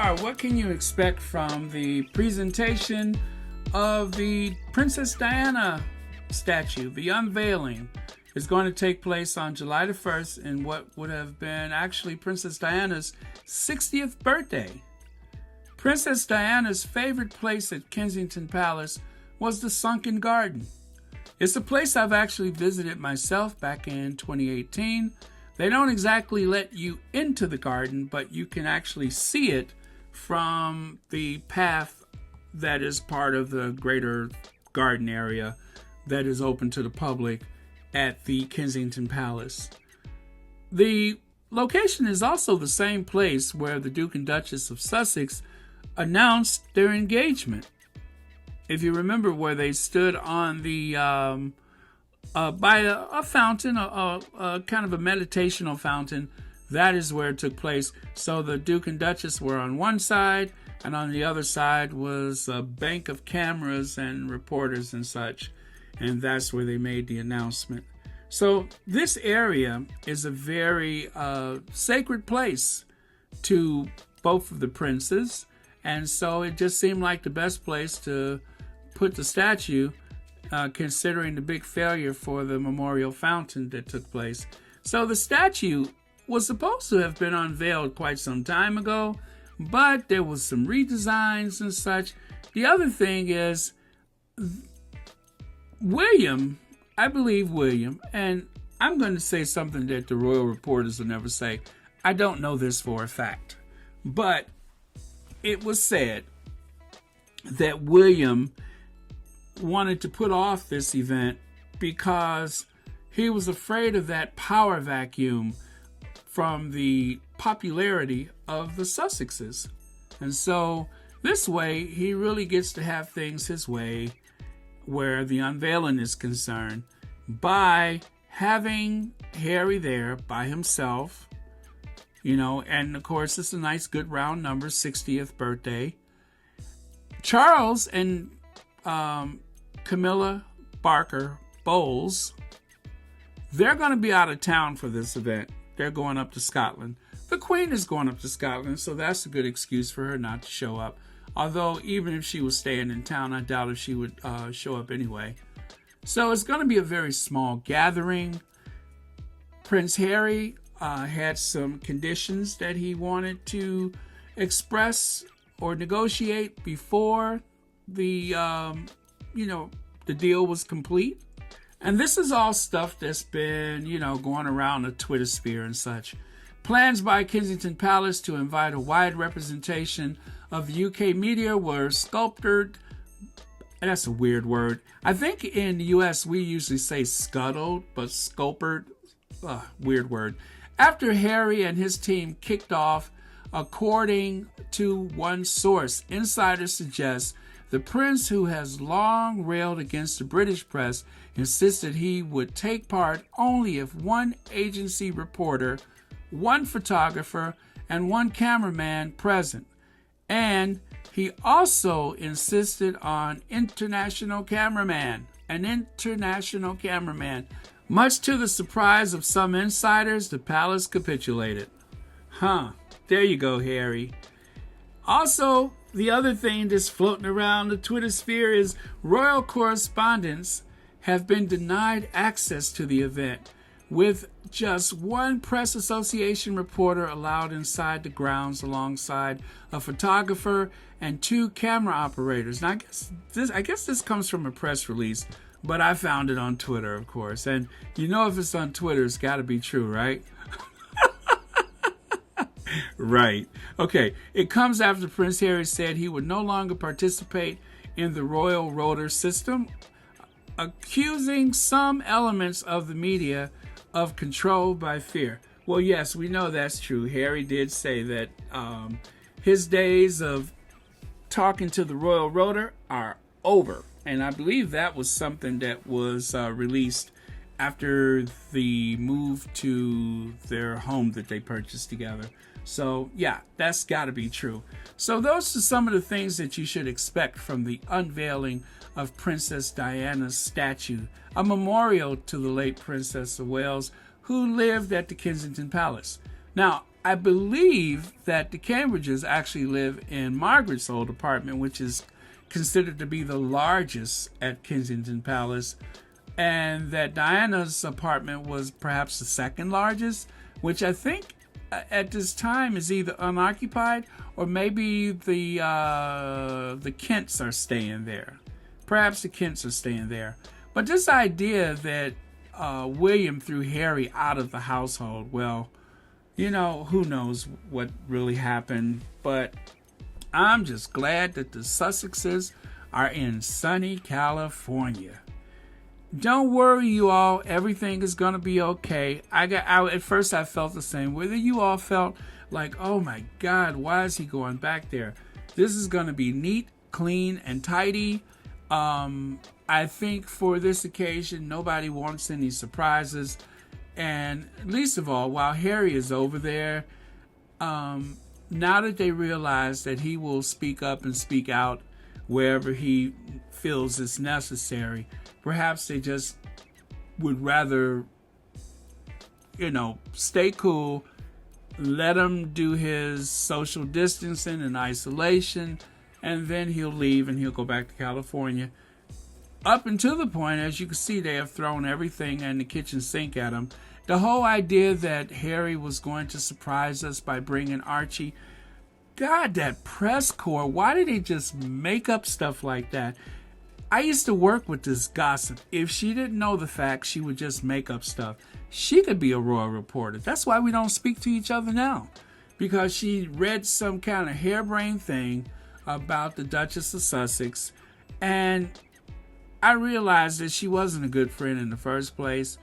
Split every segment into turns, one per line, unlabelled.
are. What can you expect from the presentation of the Princess Diana statue? The unveiling is going to take place on July the 1st in what would have been actually Princess Diana's 60th birthday. Princess Diana's favorite place at Kensington Palace was the Sunken Garden. It's a place I've actually visited myself back in 2018. They don't exactly let you into the garden, but you can actually see it from the path that is part of the greater garden area that is open to the public at the Kensington Palace. The location is also the same place where the Duke and Duchess of Sussex announced their engagement. If you remember, where they stood on the by a fountain, a kind of a meditational fountain, that is where it took place. So the Duke and Duchess were on one side, and on the other side was a bank of cameras and reporters and such, and that's where they made the announcement. So this area is a very sacred place to both of the princes, and so it just seemed like the best place to put the statue, considering the big failure for the memorial fountain that took place. So the statue was supposed to have been unveiled quite some time ago, but there was some redesigns and such. The other thing is, William, I believe William, and I'm going to say something that the royal reporters will never say. I don't know this for a fact, but it was said that William wanted to put off this event because he was afraid of that power vacuum from the popularity of the Sussexes. And so this way he really gets to have things his way where the unveiling is concerned, by having Harry there by himself, and of course it's a nice good round number, 60th birthday. Charles and Camilla Parker Bowles, they're going to be out of town for this event. They're going up to Scotland. The Queen is going up to Scotland, so that's a good excuse for her not to show up. Although, even if she was staying in town, I doubt if she would show up anyway. So it's going to be a very small gathering. Prince Harry had some conditions that he wanted to express or negotiate before the the deal was complete. And this is all stuff that's been, going around the Twitter sphere and such. Plans by Kensington Palace to invite a wide representation of the UK media were sculpted. That's a weird word. I think in the US we usually say scuttled, but sculpted, weird word. After Harry and his team kicked off, according to one source, insiders suggest the prince, who has long railed against the British press, insisted he would take part only if one agency reporter, one photographer, and one cameraman present. And he also insisted on an international cameraman. Much to the surprise of some insiders, the palace capitulated. There you go, Harry. Also, the other thing that's floating around the Twitter sphere is royal correspondents have been denied access to the event, with just one press association reporter allowed inside the grounds alongside a photographer and two camera operators. Now, I guess this comes from a press release, but I found it on Twitter, of course. And if it's on Twitter, it's got to be true, right? Right. Okay. It comes after Prince Harry said he would no longer participate in the royal rota system, accusing some elements of the media of control by fear. Well, yes, we know that's true. Harry did say that his days of talking to the royal rota are over. And I believe that was something that was released after the move to their home that they purchased together. So, yeah, that's got to be true. So those are some of the things that you should expect from the unveiling of Princess Diana's statue, a memorial to the late Princess of Wales, who lived at the Kensington Palace. Now, I believe that the Cambridges actually live in Margaret's old apartment, which is considered to be the largest at Kensington Palace, and that Diana's apartment was perhaps the second largest, which I think at this time is either unoccupied or maybe the Kents are staying there. Perhaps the Kents are staying there. But this idea that William threw Harry out of the household, well, who knows what really happened. But I'm just glad that the Sussexes are in sunny California. Don't worry, you all. Everything is going to be okay. At first I felt the same. Whether you all felt like, oh my God, why is he going back there? This is going to be neat, clean, and tidy. I think for this occasion, nobody wants any surprises. And least of all, while Harry is over there, now that they realize that he will speak up and speak out wherever he feels it's necessary, perhaps they just would rather, stay cool, let him do his social distancing and isolation, and then he'll leave and he'll go back to California. Up until the point, as you can see, they have thrown everything in the kitchen sink at him. The whole idea that Harry was going to surprise us by bringing Archie, God, that press corps, why did they just make up stuff like that? I used to work with this gossip. If she didn't know the facts, she would just make up stuff. She could be a royal reporter. That's why we don't speak to each other now. Because she read some kind of harebrained thing about the Duchess of Sussex. And I realized that she wasn't a good friend in the first place.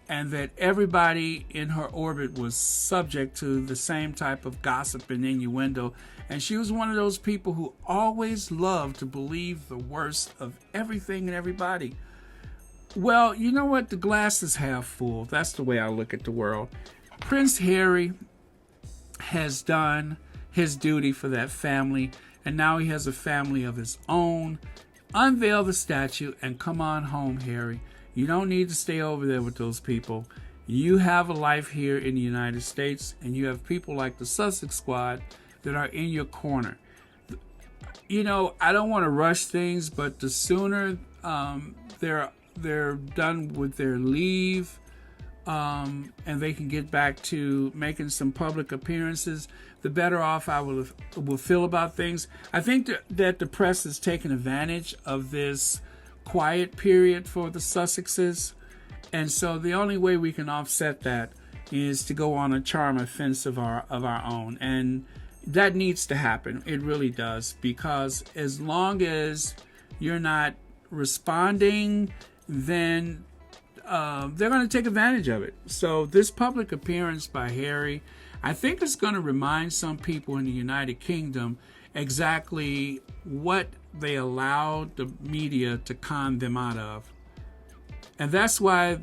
And that everybody in her orbit was subject to the same type of gossip and innuendo. And she was one of those people who always loved to believe the worst of everything and everybody. Well, you know what? The glass is half full. That's the way I look at the world. Prince Harry has done his duty for that family. And now he has a family of his own. Unveil the statue and come on home, Harry. You don't need to stay over there with those people. You have a life here in the United States, and you have people like the Sussex Squad that are in your corner. I don't want to rush things, but the sooner they're done with their leave, and they can get back to making some public appearances, the better off I will feel about things. I think that the press has taken advantage of this quiet period for the Sussexes, and so the only way we can offset that is to go on a charm offensive of our own, and that needs to happen. It really does, because as long as you're not responding, then they're going to take advantage of it. So this public appearance by Harry, I think it's going to remind some people in the United Kingdom exactly what they allowed the media to con them out of. And that's why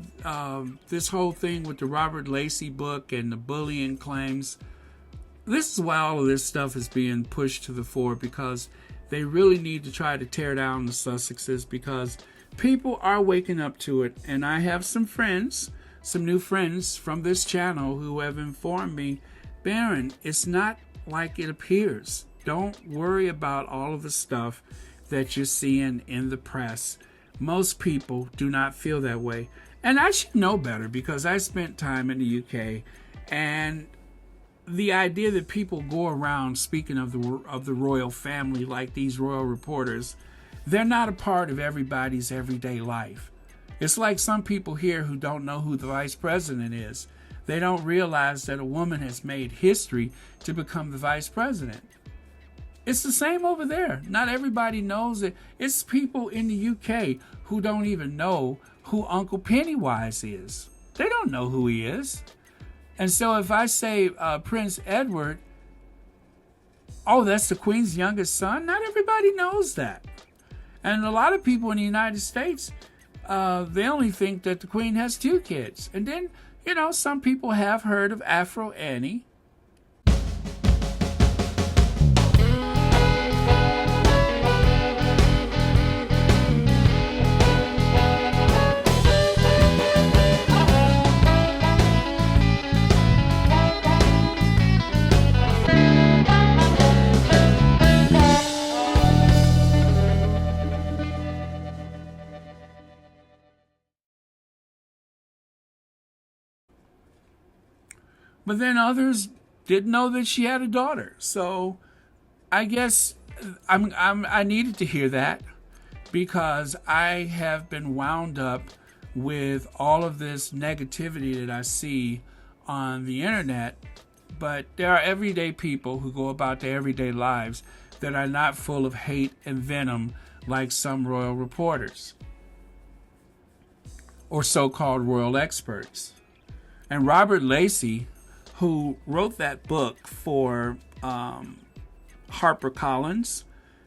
this whole thing with the Robert Lacey book and the bullying claims, this is why all of this stuff is being pushed to the fore, because they really need to try to tear down the Sussexes, because people are waking up to it. And I have some new friends from this channel who have informed me, Baron, it's not like it appears. Don't worry about all of the stuff that you're seeing in the press. Most people do not feel that way. And I should know better, because I spent time in the UK, and the idea that people go around speaking of the royal family like these royal reporters, they're not a part of everybody's everyday life. It's like some people here who don't know who the vice president is. They don't realize that a woman has made history to become the vice president. It's the same over there. Not everybody knows it. It's people in the UK who don't even know who Uncle Pennywise is. They don't know who he is. And so if I say Prince Edward, oh, that's the Queen's youngest son, not everybody knows that. And a lot of people in the United States, they only think that the Queen has 2 kids. And then, some people have heard of Afro Annie. but then others didn't know that she had a daughter. So I guess I needed to hear that, because I have been wound up with all of this negativity that I see on the internet. But there are everyday people who go about their everyday lives that are not full of hate and venom like some royal reporters or so-called royal experts. And Robert Lacey, who wrote that book for HarperCollins,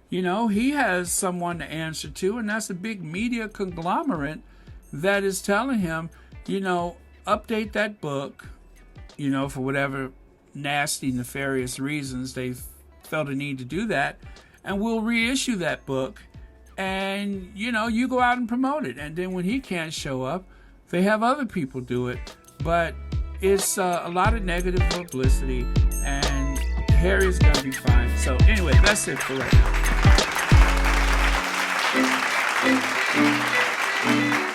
he has someone to answer to, and that's a big media conglomerate that is telling him, update that book, for whatever nasty, nefarious reasons they felt a need to do that, and we'll reissue that book, and, you go out and promote it. And then when he can't show up, they have other people do it. But it's a lot of negative publicity, and Harry's going to be fine. So anyway, that's it for right now.